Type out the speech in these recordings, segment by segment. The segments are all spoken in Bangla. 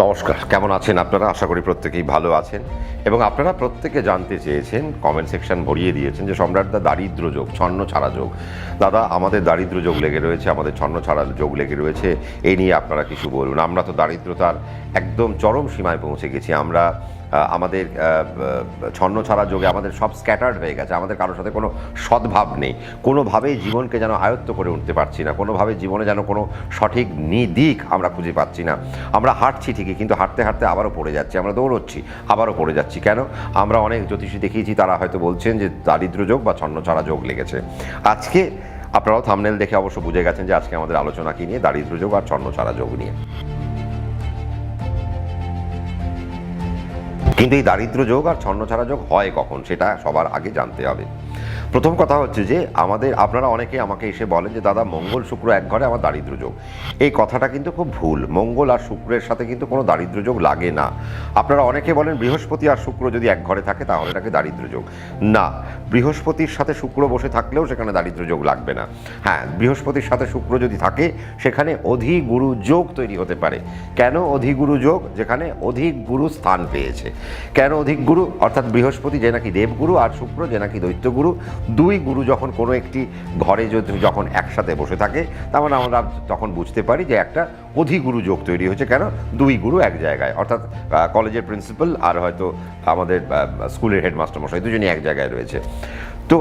নমস্কার, কেমন আছেন আপনারা? আশা করি প্রত্যেকেই ভালো আছেন এবং আপনারা প্রত্যেকে জানতে চেয়েছেন, কমেন্ট সেকশন ভরিয়ে দিয়েছেন যে সম্রাটদা দারিদ্র যোগ, ছন্ন ছাড়া যোগ। দাদা, আমাদের দারিদ্র যোগ লেগে রয়েছে, আমাদের ছন্ন ছাড়া যোগ লেগে রয়েছে, এই নিয়ে আপনারা কিছু বলুন। আমরা তো দারিদ্রতার একদম চরম সীমায় পৌঁছে গেছি। আমরা আমাদের ছন্ন ছাড়া যোগে আমাদের সব স্ক্যাটার্ড হয়ে গেছে, আমাদের কারোর সাথে কোনো সদ্ভাব নেই, কোনোভাবেই জীবনকে যেন আয়ত্ত করে উঠতে পারছি না, কোনোভাবে জীবনে যেন কোনো সঠিক দিক আমরা খুঁজে পাচ্ছি না। আমরা হাঁটছি ঠিকই, কিন্তু হাঁটতে হাঁটতে আবারও পড়ে যাচ্ছি, আমরা দৌড়চ্ছি আবারও পড়ে যাচ্ছি। কেন? আমরা অনেক জ্যোতিষী দেখিয়েছি, তারা হয়তো বলছেন যে দারিদ্র যোগ বা ছন্ন ছাড়া যোগ লেগেছে। আজকে আপনারাও থাম্বনেল দেখে অবশ্য বুঝে গেছেন যে আজকে আমাদের আলোচনা কী নিয়ে, দারিদ্র যোগ আর ছন্ন ছাড়া যোগ নিয়ে। কিন্তু এই দারিদ্র যোগ আর ছন্ন ছাড়া যোগ হয় কখন, সেটা সবার আগে জানতে হবে। প্রথম কথা হচ্ছে যে আপনারা অনেকে আমাকে এসে বলেন যে দাদা, মঙ্গল শুক্র এক ঘরে আমার দারিদ্র যোগ। এই কথাটা কিন্তু খুব ভুল। মঙ্গল আর শুক্রের সাথে কিন্তু কোনো দারিদ্র যোগ লাগে না। আপনারা অনেকে বলেন বৃহস্পতি আর শুক্র যদি এক ঘরে থাকে তাহলে এটাকে দারিদ্র যোগ। না, বৃহস্পতির সাথে শুক্র বসে থাকলেও সেখানে দারিদ্র যোগ লাগবে না। হ্যাঁ, বৃহস্পতির সাথে শুক্র যদি থাকে সেখানে অধিগুরু যোগ তৈরি হতে পারে। কেন অধিগুরু যোগ? যেখানে অধিক গুরু স্থান পেয়েছে। কেন অধিক গুরু? অর্থাৎ বৃহস্পতি যে নাকি দেবগুরু আর শুক্র যে নাকি দৈত্যগুরু, দুই গুরু যখন কোনো একটি ঘরে যখন একসাথে বসে থাকে, তার মানে আমরা তখন বুঝতে পারি যে একটা অধিগুরু যোগ তৈরি হয়েছে। কেন? দুই গুরু এক জায়গায়, অর্থাৎ কলেজের প্রিন্সিপাল আর হয়তো আমাদের স্কুলের হেডমাস্টার মশাই দুজনই এক জায়গায় রয়েছে। তো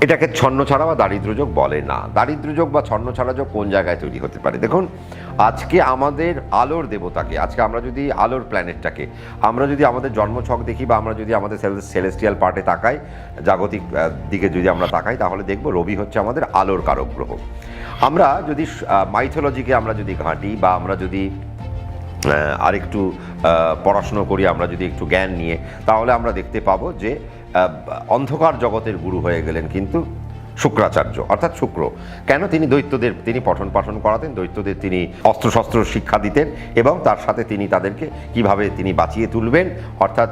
এটাকে ছন্ন ছাড়া বা দারিদ্র যোগ বলে না। দারিদ্র যোগ বা ছন্ন ছাড়া যোগ কোন জায়গায় তৈরি হতে পারে? দেখুন, আজকে আমাদের আলোর দেবতাকে, আজকে আমরা যদি আলোর প্ল্যানেটটাকে আমরা যদি আমাদের জন্মছক দেখি বা আমরা যদি আমাদের সেলেস্টিয়াল পার্টে তাকাই, জাগতিক দিকে যদি আমরা তাকাই, তাহলে দেখব রবি হচ্ছে আমাদের আলোর কারক গ্রহ। আমরা যদি মাইথোলজিকে আমরা যদি ঘাঁটি বা আমরা যদি আরেকটু পড়াশুনো করি, আমরা যদি একটু জ্ঞান নিয়ে, তাহলে আমরা দেখতে পাবো যে অন্ধকার জগতের গুরু হয়ে গেলেন কিন্তু শুক্রাচার্য, অর্থাৎ শুক্র। কেন? তিনি দৈত্যদের তিনি পঠন পাঠন করাতেন, দৈত্যদের তিনি অস্ত্রশস্ত্র শিক্ষা দিতেন এবং তার সাথে তিনি তাদেরকে কিভাবে তিনি বাঁচিয়ে তুলবেন, অর্থাৎ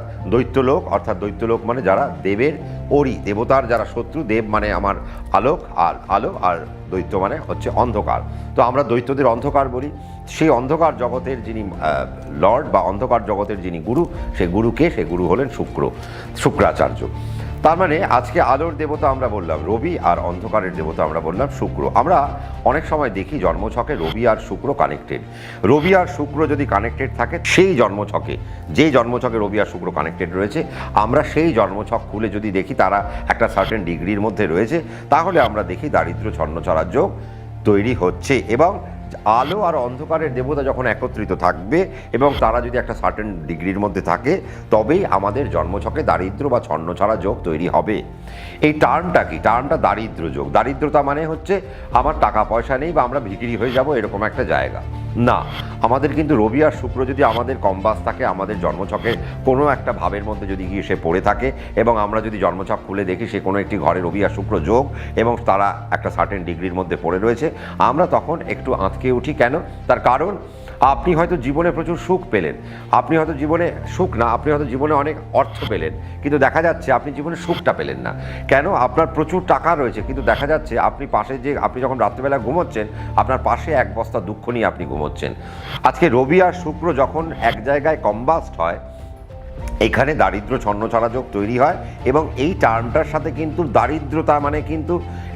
দৈত্যলোক মানে যারা দেবের ওরি, দেবতার যারা শত্রু। দেব মানে আমার আলো আর দৈত্য মানে হচ্ছে অন্ধকার। তো আমরা দৈত্যদের অন্ধকার বলি। সেই অন্ধকার জগতের যিনি লর্ড বা অন্ধকার জগতের যিনি গুরু, সেই গুরুকে, সেই গুরু হলেন শুক্রাচার্য। তার মানে আজকে আলোর দেবতা আমরা বললাম রবি আর অন্ধকারের দেবতা আমরা বললাম শুক্র। আমরা অনেক সময় দেখি জন্মছকে রবি আর শুক্র কানেক্টেড। রবি আর শুক্র যদি কানেক্টেড থাকে, সেই জন্মছকে, যেই জন্মছকে রবি আর শুক্র কানেক্টেড রয়েছে, আমরা সেই জন্মছক খুলে যদি দেখি তারা একটা সার্টেন ডিগ্রির মধ্যে রয়েছে, তাহলে আমরা দেখি দারিদ্র ছন্ন ছাড়া যোগ তৈরি হচ্ছে। এবং আলো আর অন্ধকারের দেবতা যখন একত্রিত থাকবে এবং তারা যদি একটা সার্টেন ডিগ্রির মধ্যে থাকে, তবেই আমাদের জন্মছকে দারিদ্র বা ছন্ন ছাড়া যোগ তৈরি হবে। এই টার্মটা কি? টার্মটা দারিদ্র যোগ। দারিদ্রতা মানে হচ্ছে আমার টাকা পয়সা নেই বা আমরা ভিখিরি হয়ে যাব, এরকম একটা জায়গা না। আমাদের কিন্তু রবি আর শুক্র যদি আমাদের কম্বাস থাকে, আমাদের জন্মছকে কোনো একটা ভাবের মধ্যে যদি গিয়ে সে পড়ে থাকে এবং আমরা যদি জন্মছক খুলে দেখি সে কোনো একটি ঘরে রবি আর শুক্র যোগ এবং তারা একটা সার্টেন ডিগ্রির মধ্যে পড়ে রয়েছে, আমরা তখন একটু আঁতকে উঠি। কেন? তার কারণ আপনি হয়তো জীবনে প্রচুর সুখ পেলেন, আপনি হয়তো জীবনে সুখ না, আপনি হয়তো জীবনে অনেক অর্থ পেলেন, কিন্তু দেখা যাচ্ছে আপনি জীবনে সুখটা পেলেন না। কেন? আপনার প্রচুর টাকা রয়েছে, কিন্তু দেখা যাচ্ছে আপনি যখন রাত্রিবেলা ঘুমোচ্ছেন, আপনার পাশে এক বস্তা দুঃখ নিয়ে আপনি ঘুমোচ্ছেন। আজকে রবি আর শুক্র যখন এক জায়গায় কম্বাস্ট হয়, এখানে দারিদ্র ছন্ন ছাড়া যোগ তৈরি হয়। এবং এই টার্মটার সাথে কিন্তু দারিদ্রতা মানে কিন্তু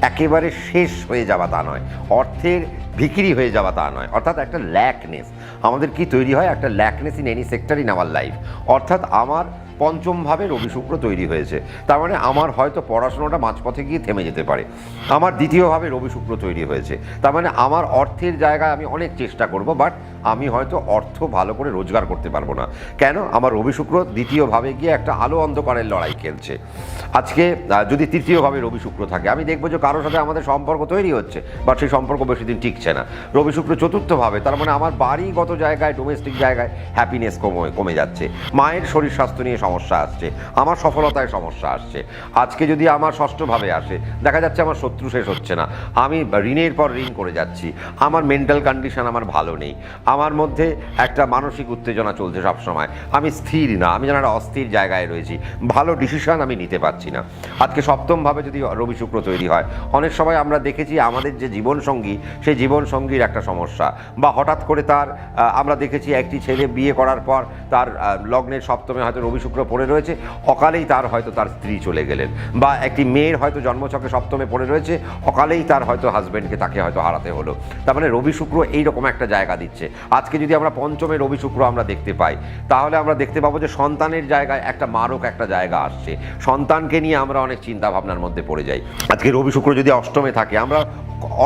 একেবারে শেষ হয়ে যাওয়া তা নয়, অর্থের ভিখিরি হয়ে যাওয়া তা নয়, অর্থাৎ একটা ল্যাকনেস। আমাদের কি তৈরি হয়? একটা lackness in any sector in our life. অর্থাৎ আমার পঞ্চমভাবে রবি শুক্র তৈরি হয়েছে, তার মানে আমার হয়তো পড়াশোনাটা মাঝপথে গিয়ে থেমে যেতে পারে। আমার দ্বিতীয়ভাবে রবি শুক্র তৈরি হয়েছে, তার মানে আমার অর্থের জায়গায় আমি অনেক চেষ্টা করব, বাট আমি হয়তো অর্থ ভালো করে রোজগার করতে পারবো না। কেন? আমার রবি শুক্র দ্বিতীয়ভাবে গিয়ে একটা আলো অন্ধকারের লড়াই খেলছে। আজকে যদি তৃতীয়ভাবে রবি শুক্র থাকে, আমি দেখবো যে কারোর সাথে আমাদের সম্পর্ক তৈরি হচ্ছে, বাট সেই সম্পর্ক বেশি দিন টিকছে না। রবি শুক্র চতুর্থভাবে, তার মানে আমার বাড়িগত জায়গায়, ডোমেস্টিক জায়গায় হ্যাপিনেস কমে যাচ্ছে, মায়ের শরীর স্বাস্থ্য নিয়ে সমস্যা আসছে, আমার সফলতায় সমস্যা আসছে। আজকে যদি আমার ষষ্ঠভাবে আসে, দেখা যাচ্ছে আমার শত্রু শেষ হচ্ছে না, আমি ঋণের পর ঋণ করে যাচ্ছি, আমার মেন্টাল কন্ডিশন আমার ভালো নেই, আমার মধ্যে একটা মানসিক উত্তেজনা চলছে সবসময়, আমি স্থির না, আমি যেন একটা অস্থির জায়গায় রয়েছি, ভালো ডিসিশন আমি নিতে পারছি না। আজকে সপ্তমভাবে যদি রবি শুক্র তৈরি হয়, অনেক সময় আমরা দেখেছি আমাদের যে জীবনসঙ্গী, সেই জীবনসঙ্গীর একটা সমস্যা, বা হঠাৎ করে তার আমরা দেখেছি একটি ছেলে বিয়ে করার পর তার লগ্নের সপ্তমে হয়তো রবি শুক্র পড়ে রয়েছে, অকালেই তার হয়তো তার স্ত্রী চলে গেলেন, বা একটি মেয়ের হয়তো জন্মছকে সপ্তমে পড়ে রয়েছে, অকালেই তার হয়তো হাজব্যান্ডকে তাকে হয়তো হারাতে হলো। তার মানে রবি শুক্র এইরকম একটা জায়গা দিচ্ছে। আজকে যদি আমরা পঞ্চমে রবি শুক্র আমরা দেখতে পাই, তাহলে আমরা দেখতে পাবো যে সন্তানের জায়গায় একটা মারক একটা জায়গা আসছে, সন্তানকে নিয়ে আমরা অনেক চিন্তা ভাবনার মধ্যে পড়ে যাই। আজকে রবি শুক্র যদি অষ্টমে থাকে, আমরা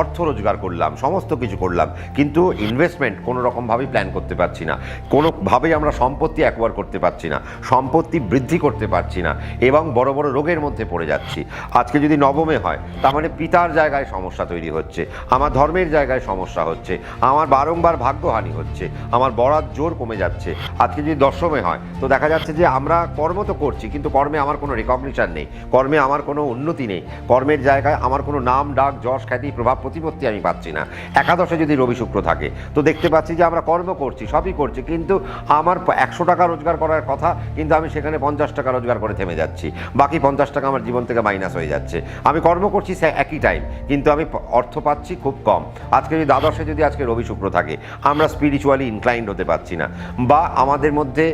অর্থ রোজগার করলাম, সমস্ত কিছু করলাম, কিন্তু ইনভেস্টমেন্ট কোনো রকমভাবেই প্ল্যান করতে পারছি না, কোনোভাবেই আমরা সম্পত্তি অ্যাকোয়ার করতে পারছি না, সম্পত্তি বৃদ্ধি করতে পারছি না, এবং বড় বড় রোগের মধ্যে পড়ে যাচ্ছি। আজকে যদি নবমে হয়, তার মানে পিতার জায়গায় সমস্যা তৈরি হচ্ছে, আমার ধর্মের জায়গায় সমস্যা হচ্ছে, আমার বারংবার ভাগ্যহানি হচ্ছে, আমার বরাত জোর কমে যাচ্ছে। আজকে যদি দশমে হয়, তো দেখা যাচ্ছে যে আমরা কর্ম তো করছি, কিন্তু কর্মে আমার কোনো রেকগনিশন নেই, কর্মে আমার কোনো উন্নতি নেই, কর্মের জায়গায় আমার কোনো নাম ডাক যশ খ্যাতি প্রভাব প্রতিপত্তি আমি পাচ্ছি না। একাদশে যদি রবি শুক্র থাকে, তো দেখতে পাচ্ছি যে আমরা কর্ম করছি, সবই করছি, কিন্তু আমার 100 টাকা রোজগার করার কথা, কিন্তু আমি সেখানে 50 টাকা রোজগার করে থেমে যাচ্ছি, বাকি 50 টাকা আমার জীবন থেকে মাইনাস হয়ে যাচ্ছে। আমি কর্ম করছি একই টাইম, কিন্তু আমি অর্থ পাচ্ছি খুব কম। আজকে যদি দ্বাদশে যদি আজকে রবি শুক্র থাকে, আমরা স্পিরিচুয়ালি ইনক্লাইন্ড হতে পারছি না, বা আমাদের মধ্যে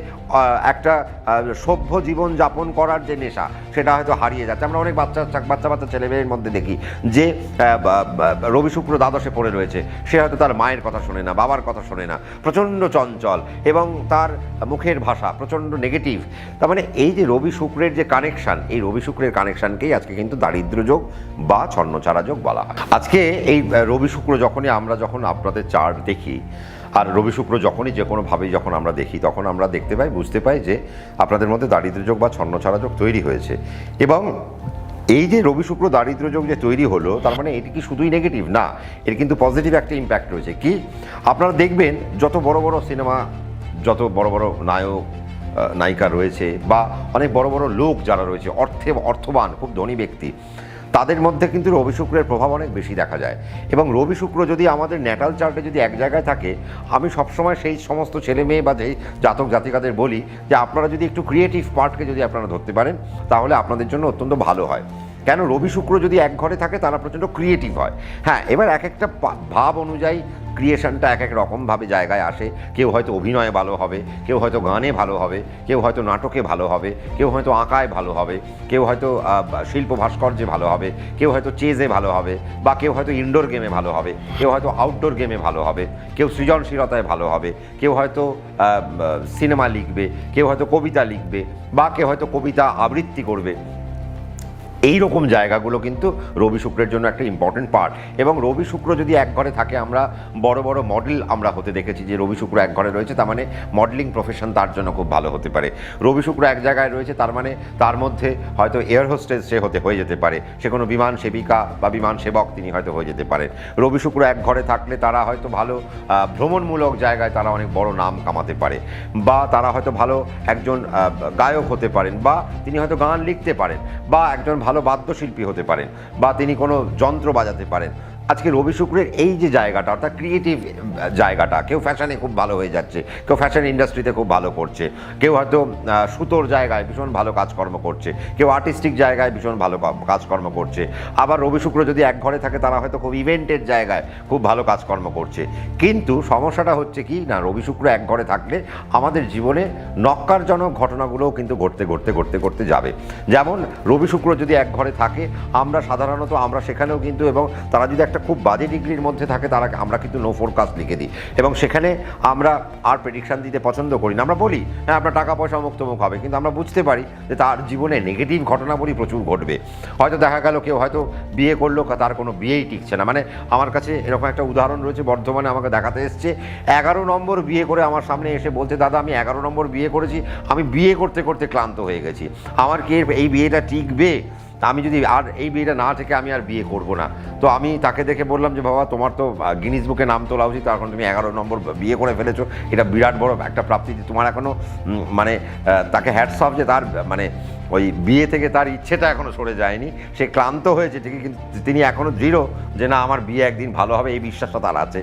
একটা সভ্য জীবন যাপন করার যে নেশা, সেটা হয়তো হারিয়ে যাচ্ছে। আমরা অনেক বাচ্চা ছেলেমেয়ের মধ্যে দেখি যে রবি শুক্র দ্বাদশে পড়ে রয়েছে, সে হয়তো তার মায়ের কথা শোনে না, বাবার কথা শোনে না, প্রচণ্ড চঞ্চল, এবং তার মুখের ভাষা প্রচণ্ড নেগেটিভ। তার মানে এই যে রবি শুক্রের যে কানেকশান, এই রবি শুক্রের কানেকশানকেই আজকে কিন্তু দারিদ্র যোগ বা ছন্নছাড়া যোগ বলা হয়। আজকে এই রবি শুক্র যখন আপনাদের চার্ট দেখি, আর রবি শুক্র যখনই যে কোনোভাবেই যখন আমরা দেখি, তখন আমরা দেখতে পাই, বুঝতে পাই যে আপনাদের মধ্যে দারিদ্র যোগ বা ছন্নছাড়া যোগ তৈরি হয়েছে। এবং এই যে রবি শুক্র দারিদ্র যোগ যে তৈরি হলো, তার মানে এটি কি শুধুই নেগেটিভ না, এর কিন্তু পজিটিভ একটা ইম্প্যাক্ট রয়েছে। কি আপনারা দেখবেন, যত বড় বড় সিনেমা, যত বড় বড় নায়ক নায়িকা রয়েছে, বা অনেক বড় বড় লোক যারা রয়েছে, অর্থবান খুব ধনী ব্যক্তি, তাদের মধ্যে কিন্তু রবি শুক্রের প্রভাব অনেক বেশি দেখা যায়। এবং রবি শুক্র যদি আমাদের ন্যাটাল চার্টে যদি এক জায়গায় থাকে, আমি সবসময় সেই সমস্ত ছেলে মেয়ে বা যেই জাতক জাতিকাদের বলি যে আপনারা যদি একটু ক্রিয়েটিভ পার্টকে যদি আপনারা ধরতে পারেন, তাহলে আপনাদের জন্য অত্যন্ত ভালো হয়। কেন, রবি শুক্র যদি এক ঘরে থাকে, তারা প্রচণ্ড ক্রিয়েটিভ হয়। হ্যাঁ, এবার এক একটা ভাব অনুযায়ী ক্রিয়েশনটা এক এক রকমভাবে জায়গায় আসে। কেউ হয়তো অভিনয়ে ভালো হবে, কেউ হয়তো গানে ভালো হবে, কেউ হয়তো নাটকে ভালো হবে, কেউ হয়তো আঁকায় ভালো হবে, কেউ হয়তো শিল্প ভাস্কর্যে ভালো হবে, কেউ হয়তো চেজে ভালো হবে, বা কেউ হয়তো ইনডোর গেমে ভালো হবে, কেউ হয়তো আউটডোর গেমে ভালো হবে, কেউ সৃজনশীলতায় ভালো হবে, কেউ হয়তো সিনেমা লিখবে, কেউ হয়তো কবিতা লিখবে, বা কেউ হয়তো কবিতা আবৃত্তি করবে। এই রকম জায়গাগুলো কিন্তু রবি শুক্রের জন্য একটা ইম্পর্টেন্ট পার্ট। এবং রবি শুক্র যদি এক ঘরে থাকে, আমরা বড় বড় মডেল আমরা হতে দেখেছি যে রবি শুক্র এক ঘরে রয়েছে, তার মানে মডেলিং প্রফেশন তার জন্য খুব ভালো হতে পারে। রবি শুক্র এক জায়গায় রয়েছে, তার মানে তার মধ্যে হয়তো এয়ার হোস্টেস সে হয়ে যেতে পারে, সে কোনো বিমান সেবিকা বা বিমান সেবক তিনি হয়তো হয়ে যেতে পারে। রবি শুক্র এক ঘরে থাকলে তারা হয়তো ভালো ভ্রমণমূলক জায়গায় তারা অনেক বড় নাম কামাতে পারে, বা তারা হয়তো ভালো একজন গায়ক হতে পারেন, বা তিনি হয়তো গান লিখতে পারেন, বা একজন ভালো বাদ্যশিল্পী হতে পারেন, বা তিনি কোনো যন্ত্র বাজাতে পারেন। আজকে রবি শুক্রের এই যে জায়গাটা, অর্থাৎ ক্রিয়েটিভ জায়গাটা, কেউ ফ্যাশনে খুব ভালো হয়ে যাচ্ছে, কেউ ফ্যাশন ইন্ডাস্ট্রিতে খুব ভালো করছে, কেউ হয়তো সুতোর জায়গায় ভীষণ ভালো কাজকর্ম করছে, কেউ আর্টিস্টিক জায়গায় ভীষণ ভালো কাজকর্ম করছে। আবার রবি শুক্র যদি এক ঘরে থাকে, তারা হয়তো খুব ইভেন্টের জায়গায় খুব ভালো কাজকর্ম করছে। কিন্তু সমস্যাটা হচ্ছে কি না, রবি শুক্র এক ঘরে থাকলে আমাদের জীবনে নক্কারজনক ঘটনাগুলোও কিন্তু ঘটতে যাবে। যেমন রবি শুক্র যদি এক ঘরে থাকে, আমরা সাধারণত আমরা সেখানেও কিন্তু, এবং তারা যদি একটা খুব বাজে ডিগ্রির মধ্যে থাকে, আমরা কিন্তু নো ফোরকাস্ট লিখে দিই, এবং সেখানে আমরা আর প্রেডিকশান দিতে পছন্দ করি না। আমরা বলি হ্যাঁ আপনার টাকা পয়সা মুক্তমুখ হবে, কিন্তু আমরা বুঝতে পারি যে তার জীবনে নেগেটিভ ঘটনাবলী প্রচুর ঘটবে। হয়তো দেখা গেল কেউ হয়তো বিয়ে করলো, তার কোনো বিয়েই টিকছে না। মানে আমার কাছে এরকম একটা উদাহরণ রয়েছে, বর্ধমানে আমাকে দেখাতে এসছে, 11 নম্বর বিয়ে করে আমার সামনে এসে বলছে, দাদা আমি 11 নম্বর বিয়ে করেছি, আমি বিয়ে করতে করতে ক্লান্ত হয়ে গেছি, আমার কি এই বিয়েটা টিকবে? আমি যদি আর এই বিয়েটা না থেকে আমি আর বিয়ে করব না। তো আমি তাকে দেখে বললাম যে বাবা, তোমার তো গিনিস বুকে নাম তোলা উচিত, কারণ তুমি 11 নম্বর বিয়ে করে ফেলেছো, এটা বিরাট বড় একটা প্রাপ্তি। তোমার এখনও মানে তাকে হ্যাটস অফ যে তার মানে ওই বিয়ে থেকে তার ইচ্ছেটা এখনও সরে যায়নি। সে ক্লান্ত হয়েছে ঠিকই, কিন্তু তিনি এখনও দৃঢ় যে না আমার বিয়ে একদিন ভালো হবে, এই বিশ্বাসটা তার আছে।